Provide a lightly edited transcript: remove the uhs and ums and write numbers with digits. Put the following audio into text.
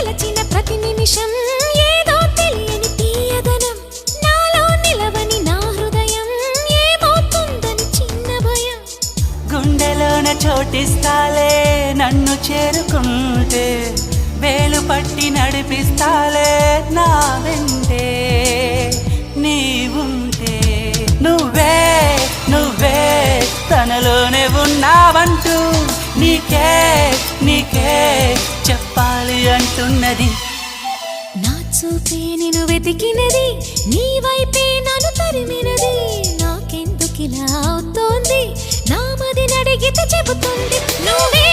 తలచిన ప్రతి నిమిషం ఏదో తెలియని తీయదనం నాలో నిలవని నా హృదయం ఏమవుతుందని చిన్న భయం గుండెలోన చోటిస్తాలే నన్ను చేరుకుంటే వేలు పట్టి నడిపిస్తాలే నా వెంటే నీవుంటే నువ్వే నువ్వే తనలోనే ఉన్నావంటూ నీకే నీకే చెప్పాలి అంటున్నది నా చూపే నిన్ను వెతికినది నీ వైపే నన్ను తరిమినది నాకెందుకిలా అవుతోంది నా మది నడిగితే చెబుతుంది నువ్వే